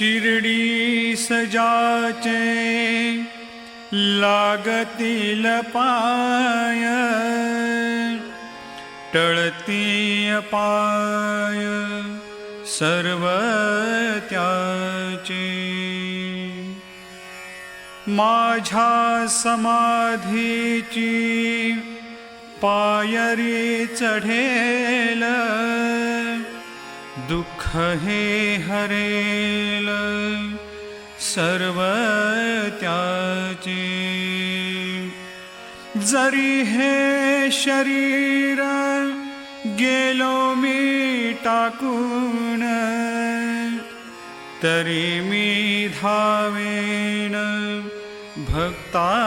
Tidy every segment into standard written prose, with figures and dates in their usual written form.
शिर्डी सजाचे लागतील पाय, टळती पाय सर्व त्याचे. माझ्या समाधीची पायरी चढेल, दुःख हे हरेल सर्व त्याचे. जरी हे शरीर गेलो मी टाकून, तरी मी धावेन भक्तासाठी.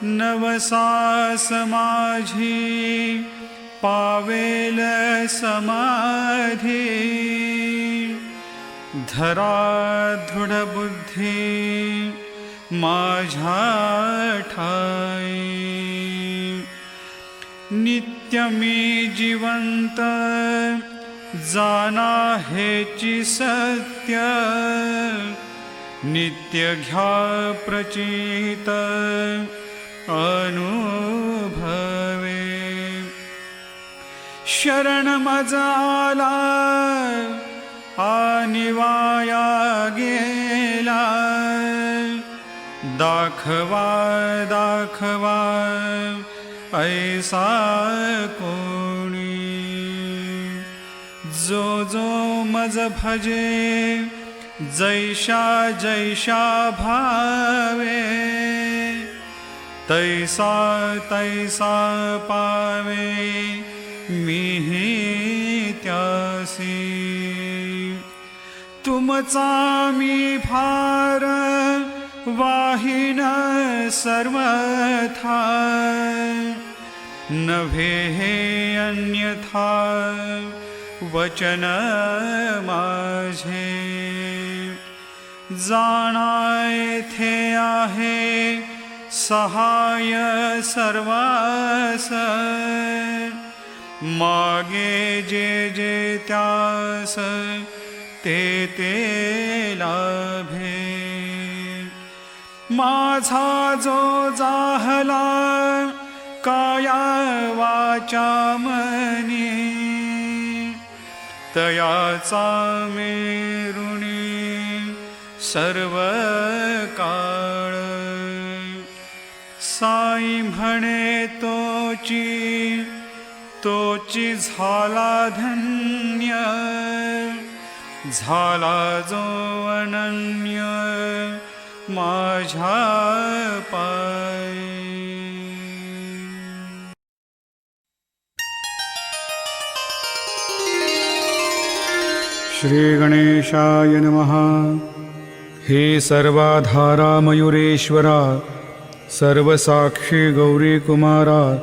नवसास माझी पावेल समाधी, धरा दृढ बुद्धी माझ्या ठाई. नित्य मी जिवंत जाना हेची सत्य, नित्य घ्या प्रचित अनुभवे. शरण मज आला आणि वाया गेला, दाखवा दाखवा ऐसा कोणी. जो जो मज भजे जैशा जैशा भावे, तैसा तैसा पावे मीही त्यासी. तुमचा मी भार वाहिन सर्वथा, नभे हे अन्यथा वचन माझे. जाणा येथे आहे सहाय सर्वास, मागे जे जे त्यास ते ते लाभे. माझा जो जाहला काया वाचा मनी, तयाचा मेरुणी सर्व काळ. साई म्हणे तोची तोची झाला धन्य, झाला जो अनन्य माझ्या पायी. श्री गणेशाय नमः. हे सर्वाधारा मयुरेश्वरा, सर्वसाक्षी गौरी कुमारा,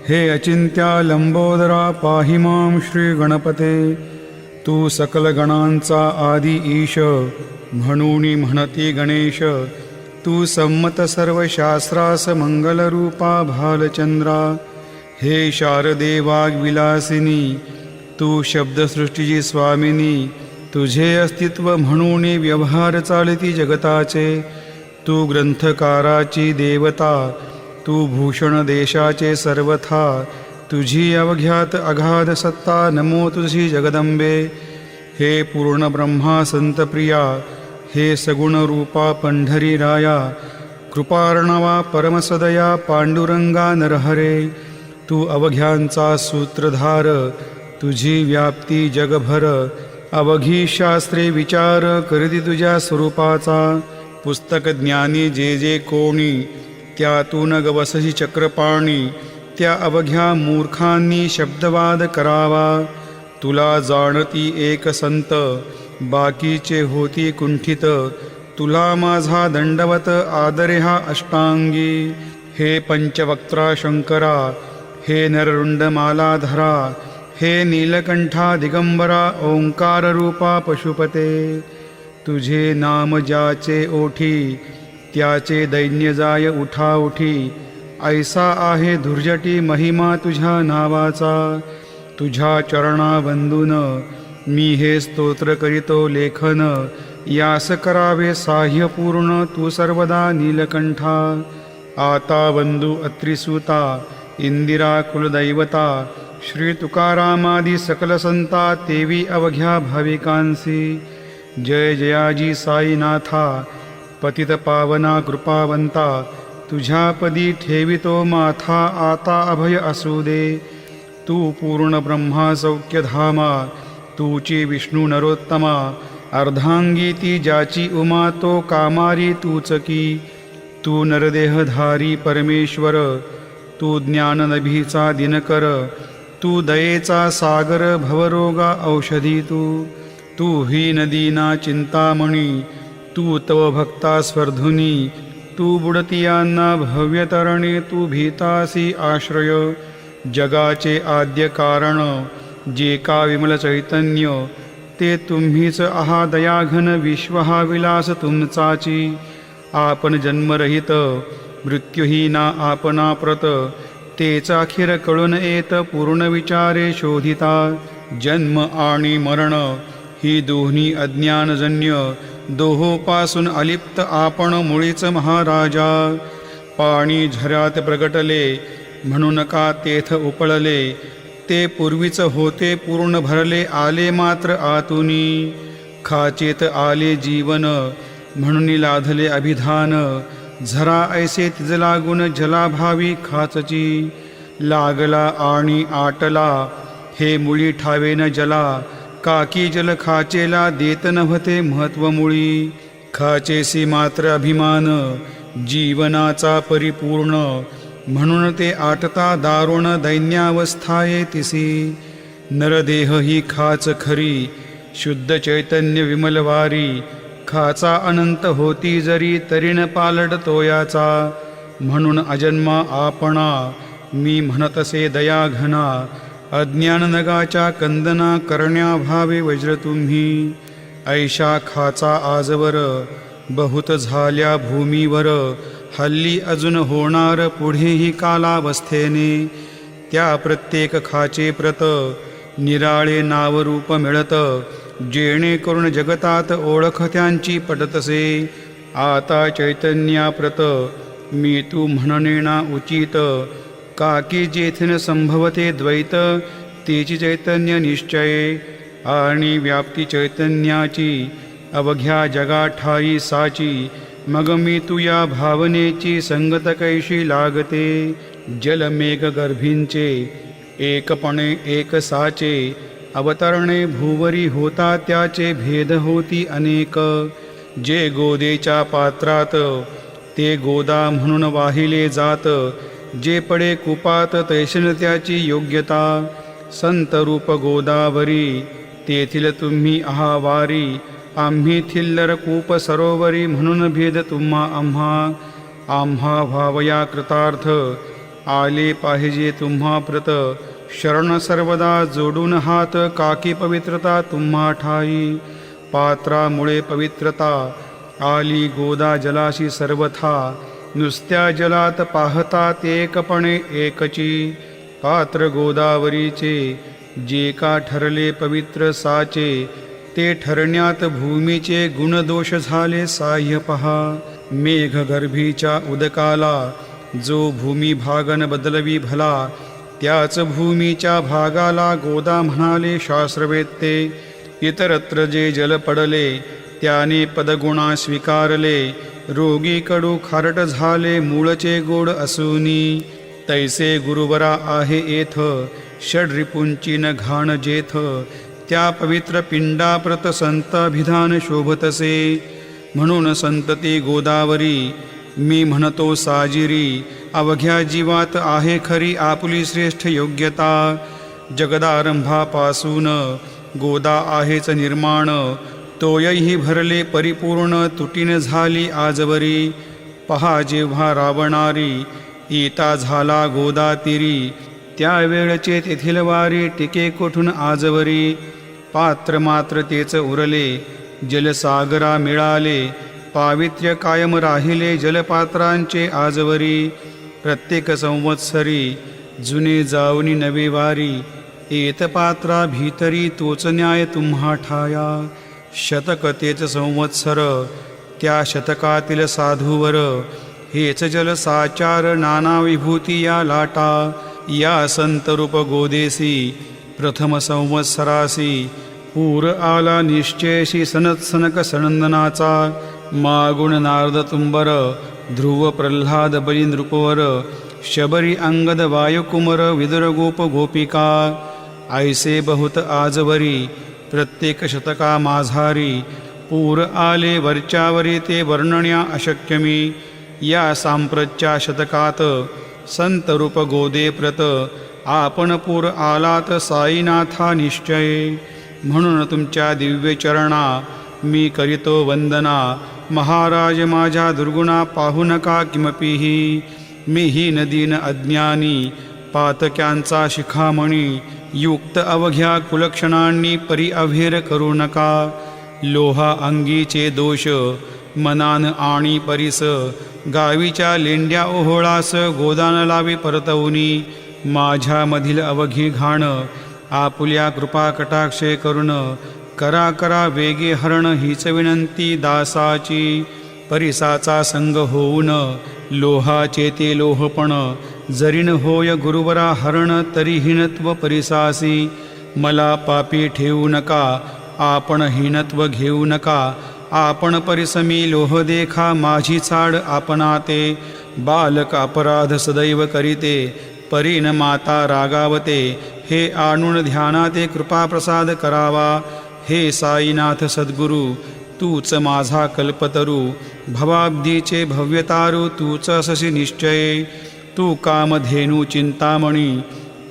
हे अचिंत्या लंबोदरा, पाहि मां श्री गणपते. तू सकल गणांचा आदी ईश, म्हणून म्हणती गणेश. तू संमत सर्व शास्त्रास मंगलरूपा भालचंद्रा. हे शारदे वाग्विलासिनी, तू शब्दसृष्टीची स्वामिनी. तुझे अस्तित्व म्हणून व्यवहार चालती जगताचे. तू ग्रंथकाराची देवता, तू भूषण देशाचे सर्वथा. तुझी अवघ्यात अगाध सत्ता, नमो तुझी जगदंबे. हे पूर्ण ब्रह्मा संतप्रिया, हे सगुण रूपा पंढरी राया. कृपार्णवा परमसदया पांडुरंगा नरहरे. तू अवघ्यांचा सूत्रधार, तुझी व्याप्ती जगभर. अवघी शास्त्रे विचार करती तुझ्या स्वरूपाचा. पुस्तक ज्ञानी जे जे कोणी, त्यातून गवसही चक्रपाणी. त्या अवघ्या मूर्खांनी शब्दवाद करावा. तुला जाणती एक संत, बाकीचे होती कुंठित. तुला माझा दंडवत आदरे हा अष्टांगी. हे पंचवक्त्रा शंकरा, हे नररुंड मालाधरा. हे नीलकंठा दिगंबरा, ओंकार रूपा पशुपते. तुझे नाम ज्याचे ओठी, त्याचे दैन्य जाय उठा उठी. ऐसा आहे धुर्जटी महिमा तुझ्या नावाचा. तुझ्या चरणा वंदून मी हे स्तोत्र करीतो लेखन, यास करावे साह्य पूर्ण तू सर्वदा नीलकंठा. आता बंधू अत्रिसुता, इंदिरा कुलदैवता, श्री तुकारामादी सकल संता, तेवी अवघ्या भाविकांसी. जय जयाजी साईनाथा, पतित पावना कृपावंता, तुझ्या पदी ठेवितो माथा, आता अभय असू दे. तू पूर्ण ब्रह्मा सौख्यधामा, तूची विष्णू नरोत्तमा, अर्धांगी ती ज्याची उमा, तो कामारी तूच की. तू नरदेहधारी परमेश्वर, तू ज्ञाननभीचा दिनकर, तू दयेचा सागर, भवरोगा औषधी तू. तू ही नदीना चिंतामणी, तू तव भक्ता स्वर्धुनी, तू बुडतियांना भव्यतरणे, तू भीतासी आश्रय. जगाचे आद्य कारण, जे का विमल चैतन्य, ते तुम्हीच आहा दयाघन, विश्व हा विलास तुमचाची. आपण जन्मरहित मृत्यूहीना आपणा प्रत, तेच अखेर कळून येत पूर्ण विचारे शोधिता. जन्म आणि मरण ही दोन्ही अज्ञानजन्य, दोहोपासून अलिप्त आपण मुळीच महाराजा. पाणी झऱ्यात प्रगटले, म्हणून का तेथ उपळले, ते पूर्वीच होते पूर्ण भरले, आले मात्र आतुनी. खाचेत आले जीवन, म्हणून लाधले अभिधान, झरा ऐसे तिज लागून, जलाभावी खाचची. लागला आणि आटला, हे मुळी ठावेन जला, काकी जल खाचेला, देत नव्हते महत्व मुळी. खाचेसी मात्र अभिमान, जीवनाचा परिपूर्ण, म्हणून ते आटता दारुण, दैन्यावस्थाये तिसी. नरदेह ही खाच खरी, शुद्ध चैतन्य विमलवारी, खाचा अनंत होती जरी, तरीन पालट तोयाचा. म्हणून अजन्मा आपणा, मी म्हणतसे दयाघना, अज्ञान नगाच्या कंदना, करण्याभावे वज्र तुम्ही. ऐशा खाचा आजवर, बहुत झाल्या भूमीवर, हल्ली अजून होणार पुढेही कालावस्थेने. त्या प्रत्येक खाचे प्रत, निराळे नावरूप मिळत, जेणेकरून जगतात ओळख त्यांची पटतसे. आता चैतन्याप्रत, मी तू म्हणणेना उचित, काकी जेथीन संभवते द्वैत, तेची चैतन्य निश्चये. आणि व्याप्ती चैतन्याची, अवघ्या जगा ठाई साची, मग मी तू या भावनेची, संगत कैशी लागते. जलमेघ गर्भींचे, एकपणे एक साचे, अवतरणे भूवरी होता त्याचे, भेद होती अनेक. जे गोदेच्या पात्रात, ते गोदा म्हणून वाहिले जात, जे पडे कुपात, तैशन त्याची योग्यता. संत रूप गोदावरी, तेथील तुम्ही आहावारी, आम्ही थिल्लर कूप सरोवरी, म्हणून भेद तुम्हा आम्हा. आम्हा व्हावया कृतार्थ, आले पाहिजे तुम्हा प्रत, शरण सर्वदा जोडून हात, काकी पवित्रता तुम्हा ठाई. पात्रामुळे पवित्रता, आली गोदा जलाशी सर्वथा, नुसत्या जलात पाहतात एकपणे एकची. पात्र गोदावरीचे, जे का ठरले पवित्र साचे, ते ठरण्यात भूमीचे गुणदोष झाले साह्य पहा. मेघगर्भीच्या उदकाला, जो भूमी भागन बदलवी भला, त्याच भूमीच्या भागाला गोदा म्हणाले शास्त्रवेत्ते. इतरत्र जे जल पडले, त्याने पदगुणा स्वीकारले, रोगी कडू खारट झाले, मूळचे गोड असूनी. तैसे गुरुवरा आहे येथ, षड्रिपुंची न घाण जेथ, त्या पवित्र पिंडाप्रत संत अभिधान शोभतसे. म्हणून संतती गोदावरी, मी म्हणतो साजिरी, अवघ्या जीवात आहे खरी आपुली श्रेष्ठ योग्यता. जगदारंभापासून गोदा आहेच निर्माण, तोयही भरले परिपूर्ण, तुटीन झाली आजवरी. पहा जेव्हा रावणारी, येता झाला गोदा तीरी, त्यावेळचे तेथील वारी, टिके कोठून आजवरी. पात्र मात्र तेच उरले, जलसागरा मिळाले, पावित्र्य कायम राहिले जलपात्रांचे आजवरी. प्रत्येक संवत्सरी, जुने जावनी नवे वारी, एतपात्रा भीतरी तोच न्याय तुम्हा ठाया. शतक तेच संवत्सर त्या शतकातील साधूवर, हेच जल साचार नाना विभूती या लाटा. या संतरूप गोदेसी प्रथम संवत्सरासी, पूर आला निश्चयशी सनत्सनक सनंदनाचा. मागुण नारद तुंबर ध्रुव प्रल्हाद बळी नृपवर, शबरी अंगद वायुकुमर विदुर गोप गोपिका. ऐसे बहुत आजवरी प्रत्येक शतका माझारी, पूर आले वरच्यावरी ते वर्णण्या अशक्यमी. या सांप्रतच्या शतकात संतरूप गोदे प्रत, आपण पूर आलात साईनाथा निश्चय. म्हणून तुमच्या दिव्य चरणा मी करीतो वंदना. महाराज माझ्या दुर्गुणा पाहू नका किमपीही. मी ही नदीन अज्ञानी पातक्यांचा शिखामणी, युक्त अवघ्या कुलक्षणांनी परी अभेर करू नका. लोहा अंगीचे दोष मनान आणि परीस, गावीच्या लेंड्या ओहोळास गोदान लावी परतवनी. माझ्यामधील अवघी घाण आपुल्या कृपा कटाक्षे करून, करा करा वेगे हरण हीच विनंती दासाची. परिसाचा संग होऊन लोहाचे ते लोहपण, जरीन होय गुरुवरा हरण तरी हीनत्व परिसासी. मला पापी ठेवू नका आपण हीनत्व घेऊ नका. आपण परिसमी लोह देखा माझी चाड आपणाते. बालक अपराध सदैव करीते परीन माता रागावते. हे आणून ध्यानाते कृपा प्रसाद करावा. हे साईनाथ सद्गुरू तूच माझा कल्पतरू. भवाब्दीचे भव्यतारू तूच अससी निश्चय. तू कामधेनू चिंतामणी,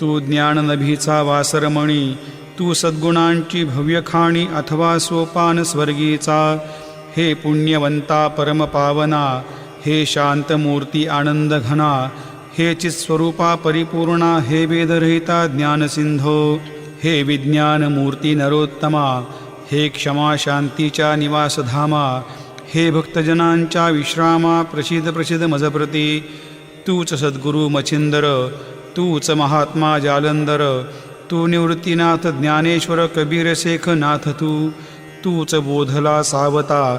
तू ज्ञाननभीचा वासरमणी. तू सद्गुणांची भव्यखाणी अथवा सोपान स्वर्गीचा. हे पुण्यवंता परमपावना, हे शांतमूर्ती आनंदघना. हे चित्स्वरूपा परिपूर्णा, हे वेदरहिता ज्ञानसिंधो. हे विज्ञानमूर्ती नरोत्तमा, हे क्षमा शांतीच्या निवासधामा. हे भक्तजनांच्या विश्रामा, प्रसिद्ध प्रसिद्ध मजप्रती. तूच सद्गुरू मच्छिंदर, तूच महात्मा जालंधर. तू निवृत्तीनाथ ज्ञानेश्वर कबीर शेख नाथ. तूच बोधला सावता,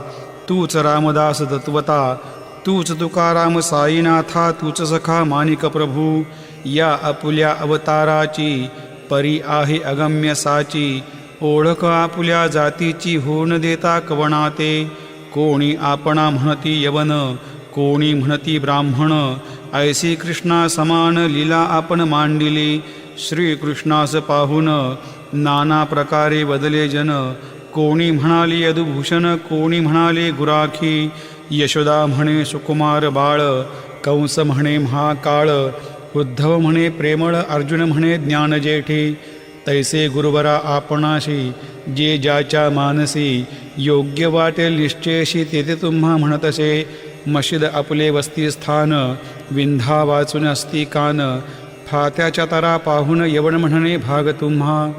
तूच रामदास तत्वता. तूच तुकाराम साईनाथा, तूच सखा माणिक प्रभू. या अपुल्या अवताराची परी आहे अगम्य साची. ओळख आपुल्या जातीची होऊन देता कवणाते. कोणी आपणा म्हणती यवन, कोणी म्हणती ब्राह्मण. ऐसी कृष्णा समान लीला आपण मांडिली. श्रीकृष्णास पाहून नाना प्रकारे बदले जन. कोणी म्हणाली यदुभूषण, कोणी म्हणाले गुराखी. यशोदा म्हणे सुकुमार बाळ, कंस म्हणे महाकाळ. उद्धव म्हणे प्रेमळ, अर्जुन म्हणे ज्ञानजेठी. तैसे गुरुवरा आपणाशी जे ज्याच्या मानसी. योग्य वाटेल निश्चयशी तेथे तुम्हा म्हणतसे. मशीद आपले वस्तीस्थान, विंधा वाचून असती कान. फात्याच्या तारा पाहून यवन म्हणणे भाग तुम्हा.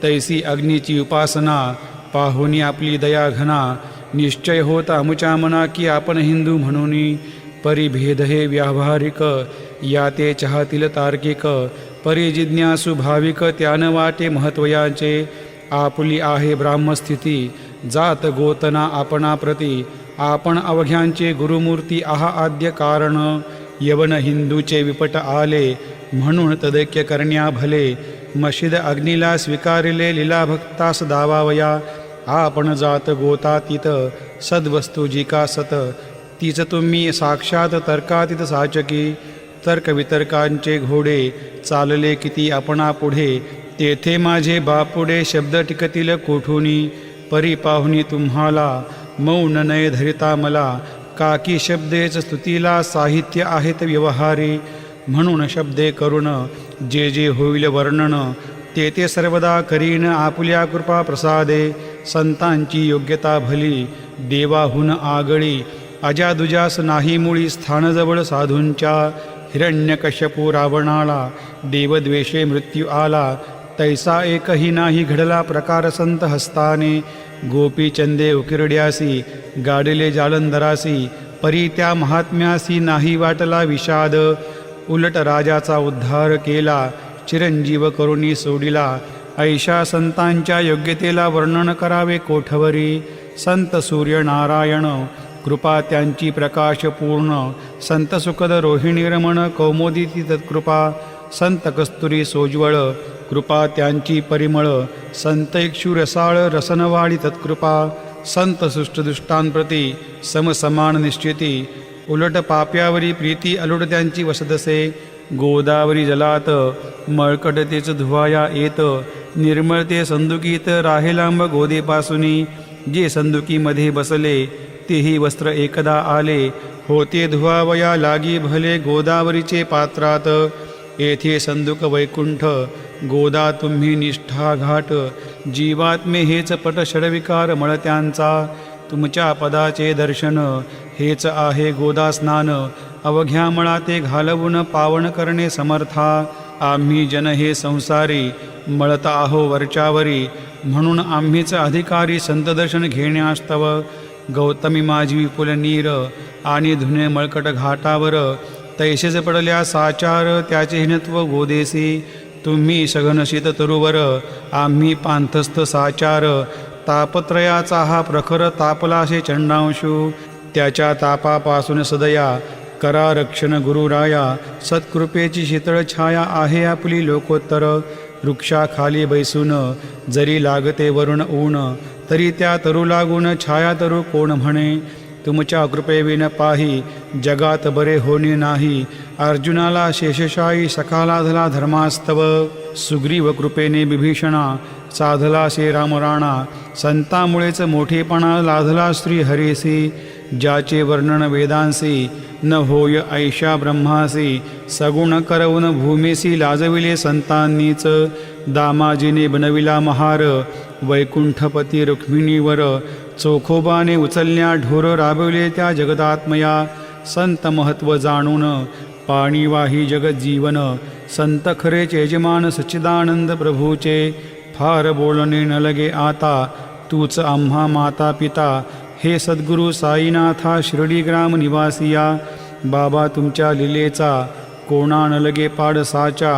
तैसी अग्नीची उपासना पाहुनी आपली दया घना. निश्चय होता अमुच्या मना की आपण हिंदू म्हणून. परिभेद हे व्यावहारिक, याते चाहतील तार्किक. परिजिज्ञासू भाविक त्यान वाटे महत्वयाचे. आपुली आहे ब्राह्मस्थिती, जात गोतना आपणा प्रती. आपण अवघ्यांचे गुरुमूर्ती आहा आद्य कारण. यवन हिंदूचे विपट आले म्हणून तदैक्य करण्या भले. मशीद अग्नीला स्वीकारिले लीला भक्तास दावावया. आपण जात गोतातीत, सद्वस्तू जिका सत. तीच तुम्ही साक्षात तर्कातीत साचकी. तर्कवितर्कांचे घोडे चालले किती आपणा पुढे. तेथे माझे बापुडे शब्द टिकतील कोठुनी. परी पाहुनी तुम्हाला मौन नय धरिता मला. काकी शब्देच स्तुतीला साहित्य आहेत व्यवहारी. म्हणून शब्दे करुण जे जे होईल वर्णन. ते ते सर्वदा करीन आपुल्या कृपा प्रसादे. संतांची योग्यता भली देवाहून आगळी. अजादुजास नाही मुळी स्थानजवळ साधूंच्या. हिरण्यकश्यपू रावणाला देवद्वेषे मृत्यू आला. तैसा एकही नाही घडला प्रकार संत हस्ताने. गोपीचंदे उकिरड्यासी गाडिले जालंधरासी. परी त्या महात्म्यासी नाही वाटला विषाद. उलट राजाचा उद्धार केला चिरंजीव करुणी सोडिला ऐशा संतांच्या योग्यतेला वर्णन करावे कोठवरी संत सूर्यनारायण कृपा त्यांची प्रकाश पूर्ण संत सुखद रोहिणी रमण कौमुदी तत्कृपा संत कस्तुरी सोज्वळ कृपा त्यांची परिमळ संत इक्षु रसाळ रसनवाडी तत्कृपा संत सुष्टदुष्टांप्रती समसमान निश्चिती उलट पाप्यावरी प्रीती अलुट त्यांची वसदसे गोदावरी जलात मळकटतेच धुवाया येत निर्मळते संदुकीत राहे लांब गोदेपासुनी जे संदुकीमध्ये बसले तेही वस्त्र एकदा आले होते धुवावया लागी भले गोदावरीचे पात्रात येथे संदुक वैकुंठ गोदा तुम्ही निष्ठा घाट जीवात्मे हेच पट षडविकार मळत्यांचा तुमच्या पदाचे दर्शन हेच आहे गोदा स्नान अवघ्या मळा ते घालवून पावन करणे समर्था आम्ही जन हे संसारी मळत आहो वरच्यावरी म्हणून आम्हीच अधिकारी संतदर्शन घेण्यास्तव गौतमी माझी विपुल नीर आणि धुने मळकट घाटावर तैसेच पडल्या साचार त्याचे हिनत्व गोदेसी तुम्ही सघन शीत तरुवर आम्ही पांथस्थ साचार तापत्रयाचा हा प्रखर तापलाशे चंडांशू त्याच्या तापापासून सदया करा रक्षण गुरुराया सत्कृपेची शीतळ छाया आहे आपली लोकोत्तर वृक्षाखाली बैसून जरी लागते वरुण ऊन तरी त्या तरू लागून छाया तरू कोण म्हणे तुमच्या कृपेविन पाही जगात बरे होणे नाही अर्जुनाला शेषशायी सखाला धला धर्मास्तव सुग्रीव कृपेने विभीषणा साधला शे रामराणा संतामुळेच मोठेपणा लाधला श्री हरेसी ज्याचे वर्णन वेदांसी न होय ऐशा ब्रह्मासी सगुण करवून भूमीसी लाजविले संतांनीच दामाजीने बनविला महार वैकुंठपती रुक्मिणीवर चोखोबाने उचलल्या ढोर राबविले त्या जगदात्मया संत महत्व जाणून पाणीवाही जगज्जीवन संत खरेचे यजमान सच्चिदानंद प्रभूचे फार बोलणे न लगे आता तूच आम्हा माता पिता हे सद्गुरु साईनाथा शिर्डी ग्राम निवासिया बाबा तुमच्या लीलेचा कोणा न लगे पाड साचा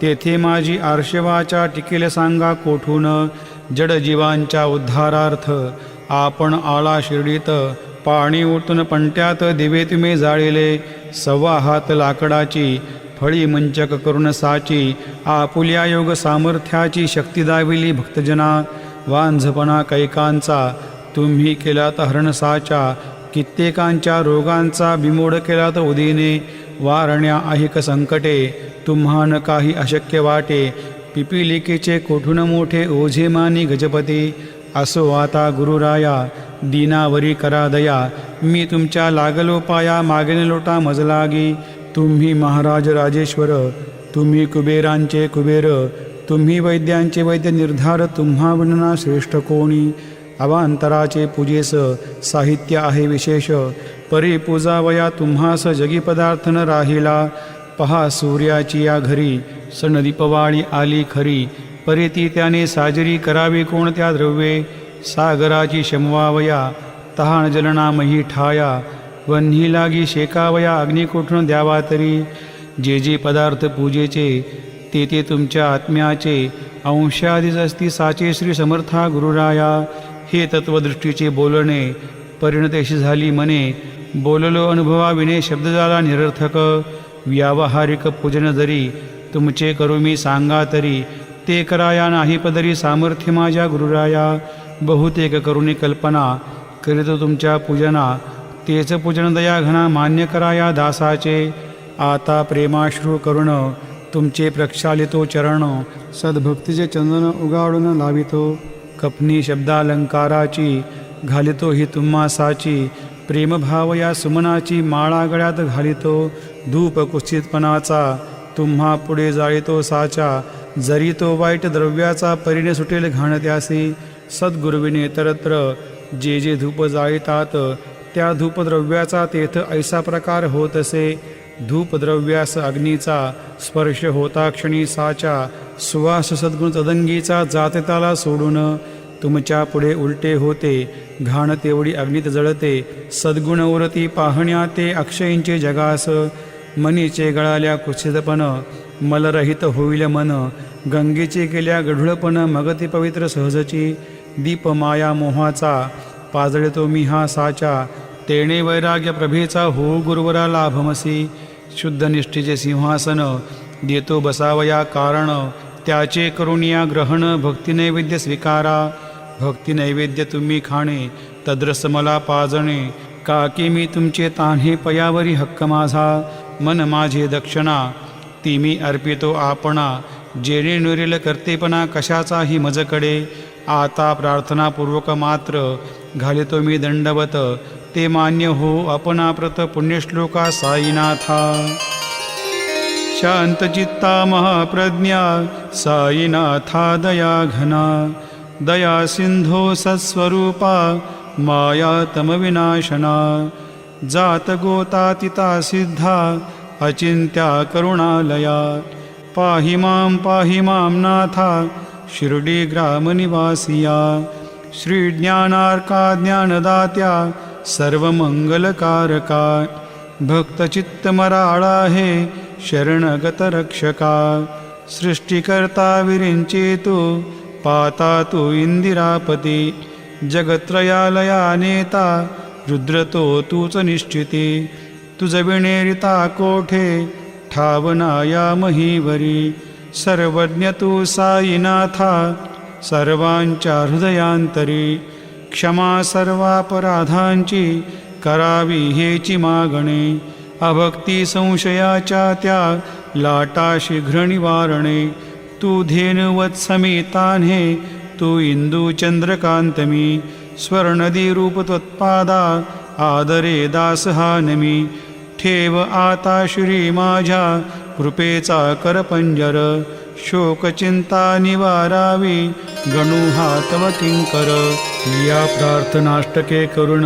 तेथे माझी आर्षवाचा टिकेल सांगा कोठून जडजीवांच्या उद्धारार्थ आपण आला शिर्डीत पाणी ओतून पंट्यात दिवे तुम्ही जाळिले सव्वा हात लाकडाची फळी मंचक करून साची आपुल्या योग सामर्थ्याची शक्ती दाविली भक्तजना वांझपणा कैकांचा तुम्ही केलात हरणसाचा कित्येकांच्या रोगांचा बिमोड केलात उदीने वारण्या ऐक संकटे तुम्हान काही अशक्य वाटे पिपिलिकेचे कोठून मोठे ओझे मानी गजपती असो आता गुरुराया दीनावरी करा दया मी तुमच्या लागलो पाया मागेने लोटा मजलागी तुम्ही महाराज राजेश्वर तुम्ही कुबेरांचे कुबेर तुम्ही वैद्यांचे वैद्य निर्धार तुम्हा वर्णना श्रेष्ठ कोणी अवांतराचे पूजेस साहित्य आहे विशेष परी पूजावया तुम्हास जगी पदार्थ न राहिला पहा सूर्याची या घरी सण दीपवाळी आली खरी परी ती त्याने साजरी करावी कोणत्या द्रव्ये सागराची शमवावया तहान जलनामही ठाया वन्ही लागी शेकावया अग्नी कोठून द्यावा तरी जे जे पदार्थ पूजेचे ते ते तुमच्या आत्म्याचे अंशाधीच असती साचे श्री समर्था गुरुराया हे तत्वदृष्टीचे बोलणे परिणतेशी झाली मने बोललो अनुभवाविने शब्द झाला निरर्थक व्यावहारिक पूजन जरी तुमचे करू मी सांगा तरी ते कराया नाही पदरी सामर्थ्य माझ्या गुरुराया बहुतेक करुणी कल्पना करीत तुमच्या पूजना तेच पूजन दया घना मान्य कराया दासाचे आता प्रेमाश्रू करुण तुमचे प्रक्षालितो चरण सद्भक्तीचे चंदन उगाडून लावितो कपनी शब्दालंकाराची घालितो ही तुम्हासाची प्रेमभाव या सुमनाची माळा गळ्यात घालितो धूप कुस्थितपणाचा तुम्हा पुढे जाळितो साचा जरी तो वाईट द्रव्याचा परिणे सुटेल घाण त्यासी सद्गुरुविने तरत्र जे जे धूप जाळितात त्या धूपद्रव्याचा तेथ ऐसा प्रकार होत असे धूपद्रव्यास अग्नीचा स्पर्श होता क्षणी साचा सुवास सद्गुण तदंगीचा जाते त्याला सोडून तुमच्या पुढे उलटे होते घाण तेवढी अग्नीत जळते सद्गुण उरती पाहण्या ते अक्षयींचे जगास मनीचे गळाल्या कुत्सितपण मलरहित होईल मन, गंगेचे केल्या गढुळपण मग ते पवित्र सहजची. दीप माया मोहाचा पाजळतो मी हा साचा, तेणे वैराग्य प्रभेचा हो गुरुवरा लाभमसी. शुद्ध निष्ठेचे सिंहासन देतो बसावया कारण, त्याचे करुणिया ग्रहण भक्ती नैवेद्य स्वीकारा. भक्ती नैवेद्य तुम्ही खाणे तद्रस मला पाजणे, काकी मी तुमचे तान्हे पयावरी हक्क माझा. मन माझे दक्षिणा ती मी अर्पितो आपणा, जेणे नुरेल कर्तेपणा कशाचाही मजकडे. आता प्रार्थनापूर्वक मात्र घालितो मी दंडवत, ते मान्य हो आपणाप्रत पुण्यश्लोका साईनाथा. शांतचित्ता महाप्रज्ञा साईनाथा दया घना, दया सिंधो सत्स्वरूपा माया तमविनाशना. जात गोतातिता सिद्धा अचिंत्या करुणालया, पाहि मां नाथा शिर्डी ग्रामनिवासिया. श्री ज्ञानार्का ज्ञानदात्या सर्वमंगलकारका, भक्तचित्तमराळा हे शरणगत रक्षका. सृष्टिकर्ता विरिंचेतु पाता तू इंदिरापती, जगत्रयालया नेता रुद्रतो तूच निश्चिती. तुझ विणेरिता कोठे ठावना या महीवरी, सर्वज्ञ तू साईनाथा सर्वांच्या हृदयांतरी. क्षमा सर्वापराधांची करावी हेची मागणे, अभक्ती संशयाच्या त्या लाटा शीघ्र निवारणे. तू धेनुवत समेतान्हे तू इंदू चंद्रकांतमी, स्वर्णदी रूप त्वत्पादा आदरे दास हा नमी. ठेव आता श्री माझ्या कृपेचा करपंजर, शोकचिंता निवारावी गणू हा तव किंकर. या प्रार्थनाष्टके करुण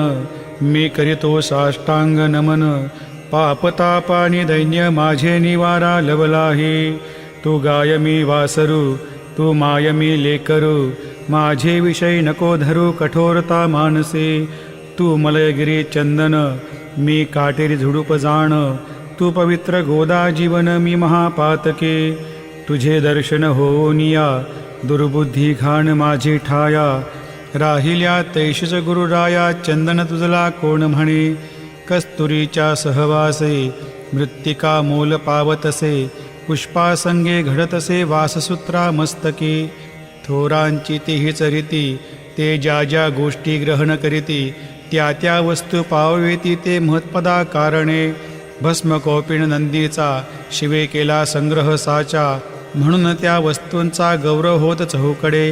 मी करीतो साष्टांग नमन, पापतापानी दैन्य माझे निवारा लवलाही. तू गाय मी वासरू तू माय मी लेकरू, माझे विषय नको धरू कठोरता मानसे. तू मलयगिरी चंदन मी काटेरी झुडूप जाण, तू पवित्र गोदा जीवन मी महापातके. तुझे दर्शन होनिया दुर्बुद्धी घाण माझी ठाया, राहिल्या तैशीच गुरुराया चंदन तुझला कोण म्हणे. कस्तुरीच्या सहवासे मृत्तिका मोल पावतसे, पुष्पासंगे घडतसे वाससूत्रा मस्तके. थोरांची तीच रीती ते ज्या ज्या गोष्टी ग्रहण करीती, त्या त्या वस्तू पावेती ते महत्पदा कारणे. भस्म कौपिण नंदीचा शिवे केला संग्रह साचा, म्हणून त्या वस्तूंचा गौरव होत चहूकडे.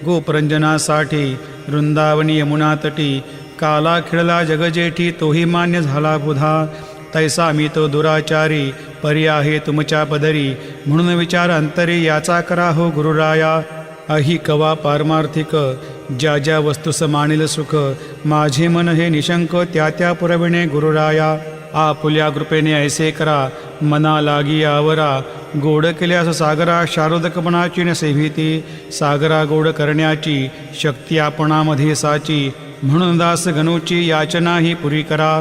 गोपरंजनासाठी वृंदावनी यमुना तटी, काला खिळला जगजेठी तोही मान्य झाला बुधा. तैसा मी तो दुराचारी परी आहे तुमच्या पदरी, म्हणून विचार अंतरी याचा करा हो गुरुराया. अहि कवा पारमार्थिक ज्या ज्या वस्तूस मानिल सुख, माझे मन हे निशंक त्या त्या पुरविणे गुरुराया. आपुल्या कृपेने ऐसे करा मना लागी आवरा, गोड केल्यास सागरा शारदकपणाची न सेविती. सागरा गोड करण्याची शक्ती आपणामध्ये साची, म्हणून दास गणूची याचना ही पुरी करा.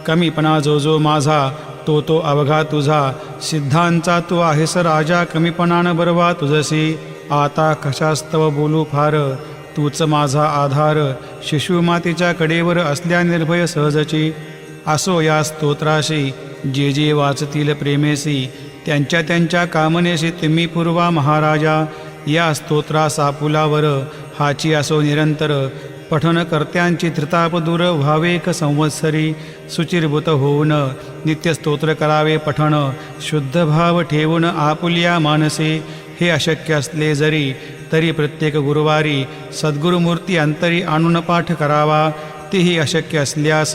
कमीपणा जो जो माझा तो तो अवघा तुझा, सिद्धांचा तू आहेस राजा कमीपणान बरवा तुझसी. आता कशास्तव बोलू फार तूच माझा आधार, शिशुमातेच्या कडेवर असल्या निर्भय सहजची. असो या स्तोत्राशी जे जे वाचतील प्रेमेसी, त्यांच्या त्यांच्या कामनेशी तुम्ही पूर्वा महाराजा. या स्तोत्रास आपुलावर हाची असो निरंतर, पठनकर्त्यांची त्रिताप दूर व्हावेक संवत्सरी. सुचिरभूत होऊन नित्य स्तोत्र करावे पठण, शुद्ध भाव ठेवून आपुल्या मानसे. हे अशक्य असले जरी तरी प्रत्येक गुरुवारी सद्गुरुमूर्ती अंतरी आणून पाठ करावा. तेही अशक्य असल्यास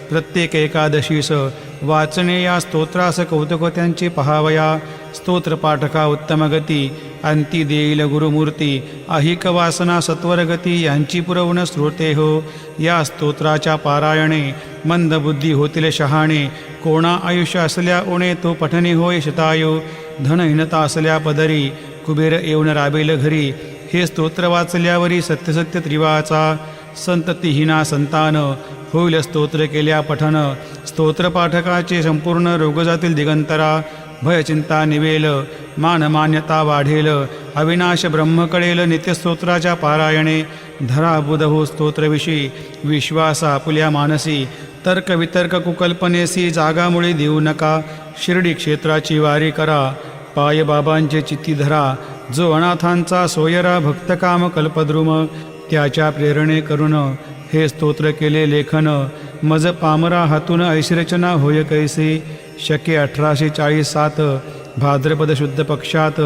प्रत्येक एकादशीस वाचणे या स्तोत्रास कौतुक त्यांचे पहावया. स्तोत्रपाठका उत्तम गती अंती देईल गुरुमूर्ती, अहिक वासना सत्वरगती यांची पुरवण श्रोते हो. या स्तोत्राच्या पारायणे मंदबुद्धी होतील शहाणे, कोणा आयुष्य असल्या उणे तो पठणे होय शतायू. धनहीनता असल्या पदरी कुबेर येऊन राबेल घरी, हे स्तोत्र वाचल्यावरी सत्यसत्य त्रिवाचा. संततीहीना संतान होईल स्तोत्र केल्या पठन, स्तोत्रपाठकाचे संपूर्ण रोग जातील दिगंतरा. भयचिंता निवेल मानमान्यता वाढेल अविनाश ब्रह्म कळेल नित्यस्तोत्राच्या पारायणे धरा बुधहो स्तोत्रविषयी विश्वास आपुल्या मानसी तर्क वितर्क कुकल्पनेसी जागामुळे देऊ नका शिर्डी क्षेत्राची वारी करा पाय बाबांचे चित्ती धरा जो अनाथांचा सोयरा भक्तकाम कल्पद्रुम त्याच्या प्रेरणे करून हे स्तोत्र केले लेखन मज पामरा हातून ऐश्रचना होय कैसे शके 1847 भाद्रपद शुद्ध पक्षात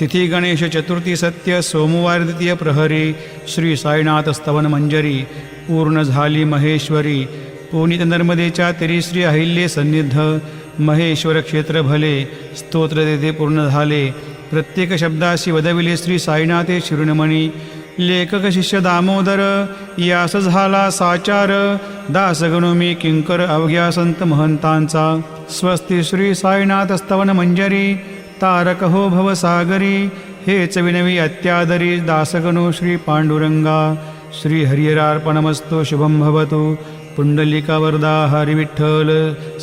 तिथी गणेश चतुर्थी सत्य सोमवार द्वितीय प्रहरी श्री साईनाथ स्तवन मंजरी पूर्ण झाली महेश्वरी पुनीत नर्मदेच्या तेरी श्री अहिल्ये सन्निध महेश्वर क्षेत्र भले स्तोत्र तेथे पूर्ण झाले प्रत्येक शब्दाशी वदविले श्री साईनाथे शिरुणमणी लेखक शिष्य दामोदर यास झाला साचार दासगणो मी किंकर अवघ्या संत महंतांचा स्वस्ती श्री साईनाथ स्तवन मंजरी तारक हो भवसागरी हेच विनवी अत्यादरी दासगणो श्री पांडुरंगा श्री हरिहरार्पणमस्तु शुभम भवतु पुंडलिका वरदा हरि विठ्ठल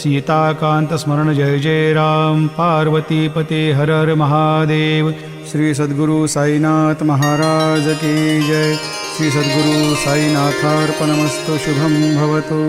सीताकांत स्मरण जय जय राम पार्वती पते हर हर महादेव श्री सद्गुरु साईनाथ महाराज की जय श्री सद्गुरु साईनाथार्पणमस्तु शुभम भवतु।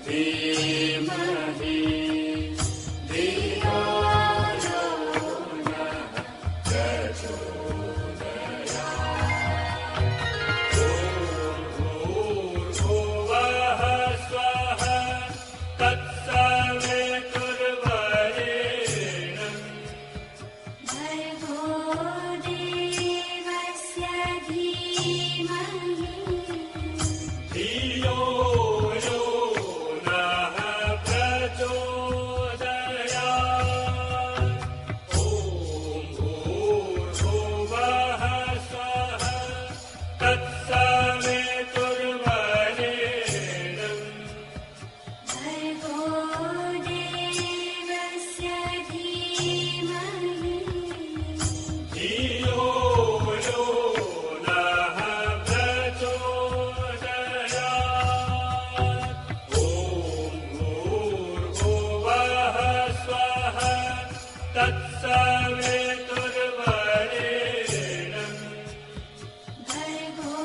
धीमहि धियो यो नः प्रचोदयात्। ॐ भूर्भुवः स्वः तत्सवितुर्वरेण्यं भर्गो देवस्य धीमहि धियो यो नः प्रचोदयात्। ॐ भूर्भुवः स्वः तत्सवितुर्वरेण्यं भर्गो देवस्य धीमहि धियो यो नः प्रचोदयात्। ॐ भूर्भुवः स्वः तत्सवितुर्वरेण्यं भर्गो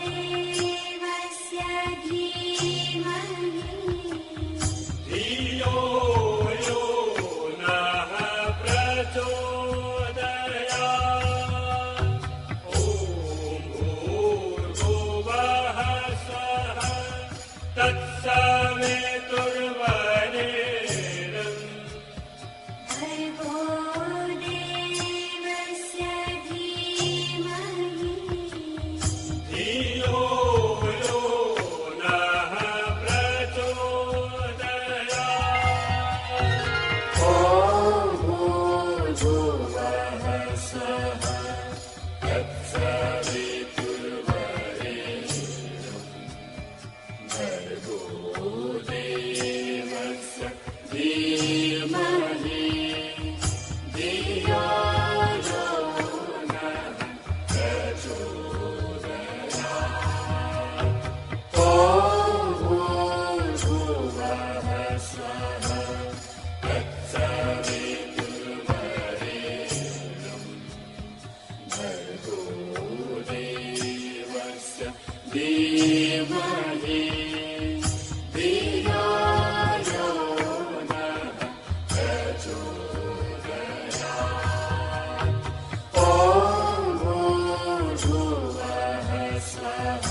देवस्य धीमहि धियो यो नः प्रचोदयात्। ॐ भूर्भुवः स्वः तत्सवितुर्वरेण्यं भर्गो देवस्य धीमहि धियो यो नः प्रचोदयात्। ॐ भूर्भुवः स्वः तत्सवितुर्वरेण्यं भर्गो देवस्य धीमहि धियो यो नः प्रचोदयात्। ॐ भूर्भुवः स्वः तत्सवितुर्वरेण्यं भर्गो देवस्य धीमहि धियो यो नः प्रचोदयात्। ॐ भूर्भुवः स्वः